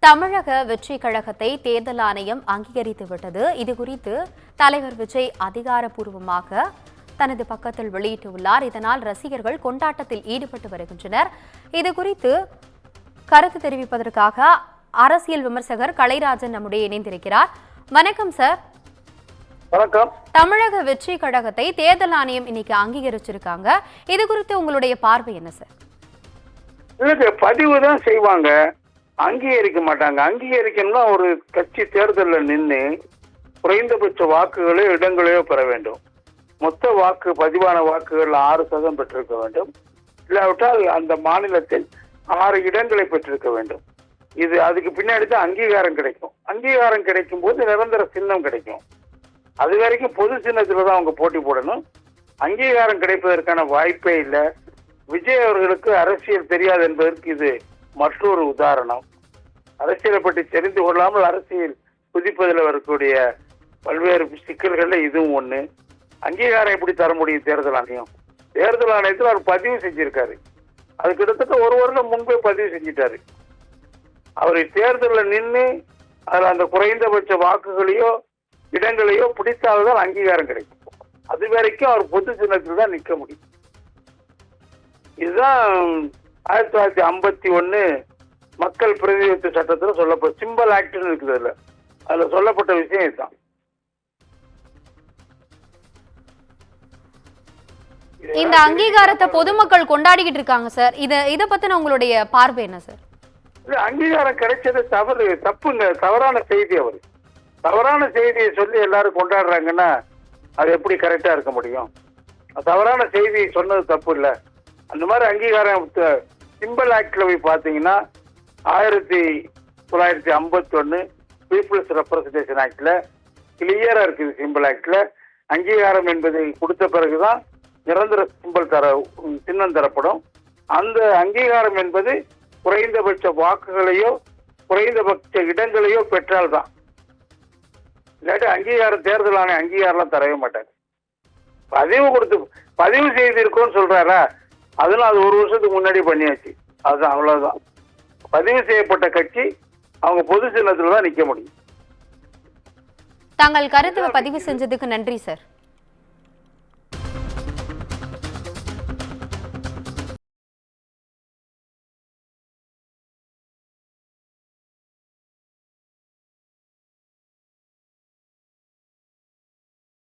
தமிழக வெற்றி கழகத்தை தேர்தல் ஆணையம் அங்கீகரித்து விட்டது. இதுகுறித்து தலைவர் விஜய் அதிகாரப்பூர்வமாக தனது பக்கத்தில் வெளியிட்டுள்ளார். இதனால் ரசிகர்கள் கொண்டாட்டத்தில் ஈடுபட்டு வருகின்றனர். இதுகுறித்து கருத்து தெரிவிப்பதற்காக அரசியல் விமர்சகர் கலைராஜன் நம்முடைய இணைந்திருக்கிறார். வணக்கம் சார். வணக்கம். தமிழக வெற்றி கழகத்தை தேர்தல் ஆணையம் இன்னைக்கு அங்கீகரிச்சிருக்காங்க. இது குறித்து உங்களுடைய பார்வை என்ன சார்? பதிவு தான் செய்வாங்க, அங்கீகரிக்க மாட்டாங்க. அங்கீகரிக்கணும்னா ஒரு கட்சி தேர்தலில் நின்று குறைந்தபட்ச வாக்குகளோ இடங்களையோ பெற வேண்டும். மொத்த வாக்கு பதிவான வாக்குகள் 6% பெற்றிருக்க வேண்டும். இல்லாவிட்டால் அந்த மாநிலத்தில் 6 இடங்களை பெற்றிருக்க வேண்டும். இது அதுக்கு பின்னாடி தான் அங்கீகாரம் கிடைக்கும். அங்கீகாரம் கிடைக்கும் போது நிரந்தர சின்னம் கிடைக்கும். அது வரைக்கும் பொது சின்னத்துல தான் அவங்க போட்டி போடணும். அங்கீகாரம் கிடைப்பதற்கான வாய்ப்பே இல்லை. விஜய் அவர்களுக்கு அரசியல் தெரியாது என்பதற்கு இது மற்றொரு உதாரணம். அரசியலை பற்றி தெரிந்து கொள்ளாமல் அரசியல் குதிப்பதில் வரக்கூடிய பல்வேறு சிக்கல்கள்ல இதுவும் ஒண்ணு. அங்கீகாரம் எப்படி தர முடியும்? தேர்தல் ஆணையம் தேர்தல் அவர் பதிவு செஞ்சிருக்காரு. அது கிட்டத்தட்ட 1 வருடம் முன்பே பதிவு செஞ்சிட்டாரு. அவர் தேர்தலில் நின்று அதில் அந்த குறைந்தபட்ச வாக்குகளையோ இடங்களையோ பிடித்தால்தான் அங்கீகாரம் கிடைக்கும். அது வரைக்கும் அவர் பொது சின்னத்தில் தான் நிற்க முடியும். இதுதான் 1951 மக்கள் பிரதிநிதித்துவ சட்டத்தில் சொல்லப்பட்ட சிம்பிள் ஆக்ட்னு இருக்குது. அதுல சொல்லப்பட்ட விஷயம் இதுதான். இந்த அங்கீகாரத்தை பொதுமக்கள் கொண்டாடிக்கிட்டு இருக்காங்க சார். இத பத்தின உங்களுடைய பார்வை என்ன சார்? அங்கீகாரம் கிடைச்சது தப்புங்க, தவறான செய்தி. அவர் தவறான செய்தியை சொல்லி எல்லாரும் கொண்டாடுறாங்கன்னா அது எப்படி கரெக்டா இருக்க முடியும்? தவறான செய்தியை சொன்னது தப்பு இல்லை. அந்த மாதிரி அங்கீகாரம் சிம்பிள் ஆக்ட்ல போய் பார்த்தீங்கன்னா 1951 பீப்புள்ஸ் ரெப்ரசன்டேஷன் ஆக்ட்ல கிளியரா இருக்குது. சிம்பிள் ஆக்ட்ல அங்கீகாரம் என்பதை கொடுத்த பிறகுதான் நிரந்தர சின்னம் தரப்படும். அந்த அங்கீகாரம் என்பது குறைந்தபட்ச வாக்குகளையோ குறைந்தபட்ச இடங்களையோ பெற்றால்தான். இல்லாட்டி அங்கீகாரம் தேர்தல் ஆணையம் அங்கீகாரம் தரவே மாட்டாங்க. பதிவு செய்திருக்கோன்னு சொல்றாரா, அதெல்லாம் அது 1 வருஷத்துக்கு முன்னாடி பண்ணியாச்சு. அதுதான், அவ்வளவுதான். பதிவு செய்யப்பட்ட கட்சி அவங்க பொது சின்னத்துல தான் நிக்க முடியும். தாங்கள் கருத்து பதிவு செஞ்சதுக்கு நன்றி சார்.